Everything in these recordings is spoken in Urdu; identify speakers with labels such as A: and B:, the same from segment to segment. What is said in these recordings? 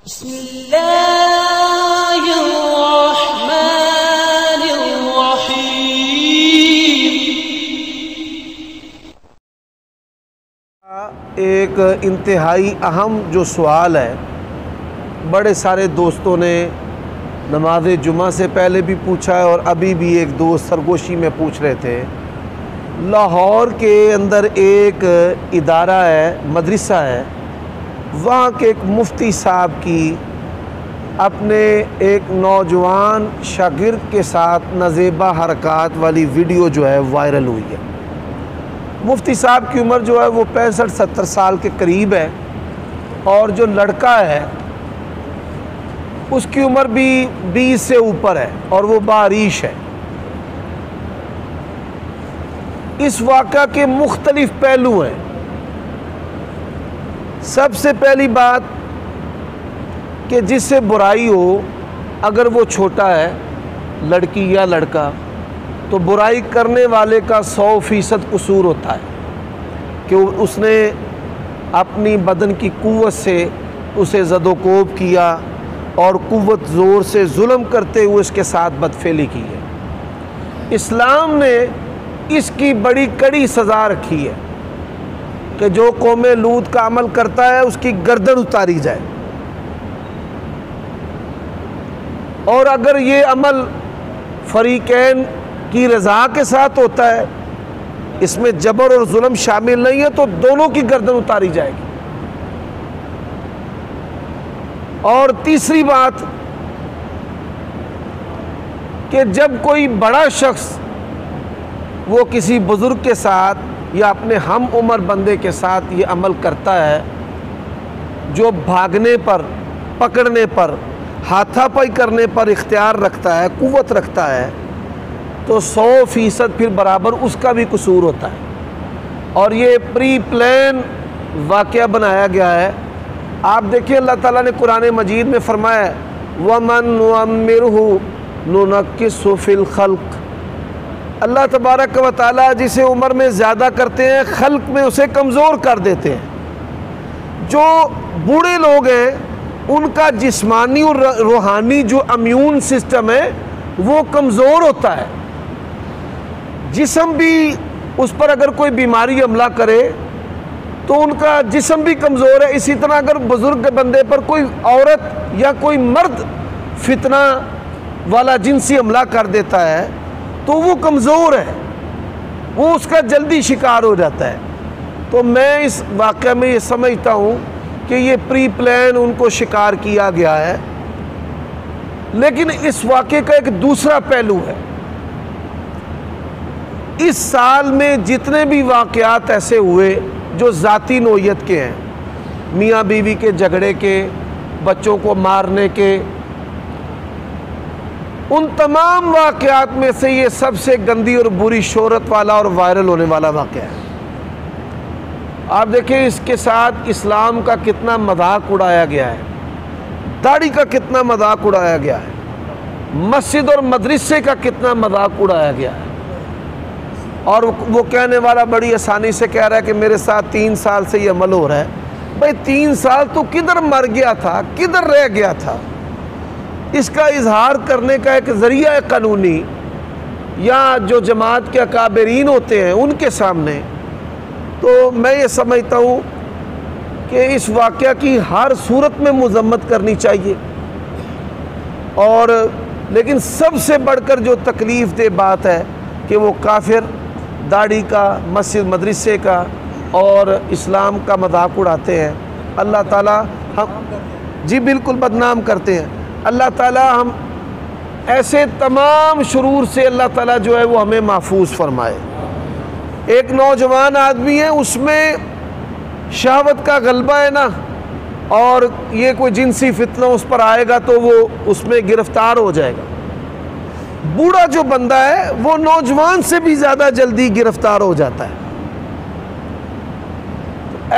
A: بسم اللہ الرحمن الرحیم۔
B: ایک انتہائی اہم جو سوال ہے، بڑے سارے دوستوں نے نماز جمعہ سے پہلے بھی پوچھا ہے اور ابھی بھی ایک دوست سرگوشی میں پوچھ رہے تھے۔ لاہور کے اندر ایک ادارہ ہے، مدرسہ ہے، وہاں کے ایک مفتی صاحب کی اپنے ایک نوجوان شاگرد کے ساتھ نازیبا حرکات والی ویڈیو جو ہے وائرل ہوئی ہے۔ مفتی صاحب کی عمر جو ہے وہ 65-70 سال کے قریب ہے، اور جو لڑکا ہے اس کی عمر بھی 20 سے اوپر ہے، اور وہ باریش ہے۔ اس واقعہ کے مختلف پہلو ہیں۔ سب سے پہلی بات کہ جس سے برائی ہو، اگر وہ چھوٹا ہے، لڑکی یا لڑکا، تو برائی کرنے والے کا 100% قصور ہوتا ہے کہ اس نے اپنی بدن کی قوت سے اسے زد و کوب کیا اور قوت زور سے ظلم کرتے ہوئے اس کے ساتھ بدفعلی کی ہے۔ اسلام نے اس کی بڑی کڑی سزا رکھی ہے کہ جو قوم لوط کا عمل کرتا ہے اس کی گردن اتاری جائے، اور اگر یہ عمل فریقین کی رضا کے ساتھ ہوتا ہے، اس میں جبر اور ظلم شامل نہیں ہے، تو دونوں کی گردن اتاری جائے گی۔ اور تیسری بات کہ جب کوئی بڑا شخص وہ کسی بزرگ کے ساتھ یا اپنے ہم عمر بندے کے ساتھ یہ عمل کرتا ہے، جو بھاگنے پر، پکڑنے پر، ہاتھا پائی کرنے پر اختیار رکھتا ہے، قوت رکھتا ہے، تو 100% پھر برابر اس کا بھی قصور ہوتا ہے۔ اور یہ پری پلان واقعہ بنایا گیا ہے۔ آپ دیکھیں اللہ تعالیٰ نے قرآن مجید میں فرمایا ہے وَمَن نُعَمِّرْهُ نُنَكِّسْهُ فِي الْخَلْقِ۔ اللہ تبارک و تعالیٰ جسے عمر میں زیادہ کرتے ہیں، خلق میں اسے کمزور کر دیتے ہیں۔ جو بوڑھے لوگ ہیں ان کا جسمانی اور روحانی جو امیون سسٹم ہے وہ کمزور ہوتا ہے۔ جسم بھی اس پر اگر کوئی بیماری حملہ کرے تو ان کا جسم بھی کمزور ہے۔ اسی طرح اگر بزرگ بندے پر کوئی عورت یا کوئی مرد فتنہ والا جنسی حملہ کر دیتا ہے تو وہ کمزور ہے، وہ اس کا جلدی شکار ہو جاتا ہے۔ تو میں اس واقعہ میں یہ سمجھتا ہوں کہ یہ پری پلان ان کو شکار کیا گیا ہے۔ لیکن اس واقعے کا ایک دوسرا پہلو ہے۔ اس سال میں جتنے بھی واقعات ایسے ہوئے جو ذاتی نوعیت کے ہیں، میاں بیوی کے جھگڑے کے، بچوں کو مارنے کے، ان تمام واقعات میں سے یہ سب سے گندی اور بری شہرت والا اور وائرل ہونے والا واقعہ ہے۔ آپ دیکھیں اس کے ساتھ اسلام کا کتنا مذاق اڑایا گیا ہے، داڑھی کا کتنا مذاق اڑایا گیا ہے، مسجد اور مدرسے کا کتنا مذاق اڑایا گیا ہے۔ اور وہ کہنے والا بڑی آسانی سے کہہ رہا ہے کہ میرے ساتھ 3 سال سے یہ عمل ہو رہا ہے۔ بھائی 3 سال تو کدھر مر گیا تھا، کدھر رہ گیا تھا؟ اس کا اظہار کرنے کا ایک ذریعہ ہے قانونی، یا جو جماعت کے اکابرین ہوتے ہیں ان کے سامنے۔ تو میں یہ سمجھتا ہوں کہ اس واقعہ کی ہر صورت میں مذمت کرنی چاہیے، اور لیکن سب سے بڑھ کر جو تکلیف دہ بات ہے کہ وہ کافر داڑھی کا، مسجد مدرسے کا اور اسلام کا مذاق اڑاتے ہیں۔ اللہ تعالیٰ ہم جی بالکل بدنام کرتے ہیں۔ اللہ تعالیٰ ہم ایسے تمام شرور سے اللہ تعالیٰ جو ہے وہ ہمیں محفوظ فرمائے۔ ایک نوجوان آدمی ہے، اس میں شہوت کا غلبہ ہے نا، اور یہ کوئی جنسی فتنہ اس پر آئے گا تو وہ اس میں گرفتار ہو جائے گا۔ بوڑھا جو بندہ ہے وہ نوجوان سے بھی زیادہ جلدی گرفتار ہو جاتا ہے۔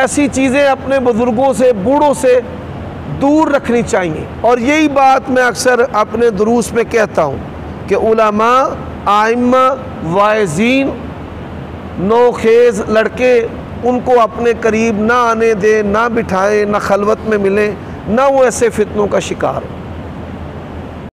B: ایسی چیزیں اپنے بزرگوں سے، بوڑھوں سے دور رکھنی چاہیے۔ اور یہی بات میں اکثر اپنے دروس میں کہتا ہوں کہ علماء، ائمہ، واعظین، نوخیز لڑکے ان کو اپنے قریب نہ آنے دیں، نہ بٹھائیں، نہ خلوت میں ملیں، نہ وہ ایسے فتنوں کا شکار ہو۔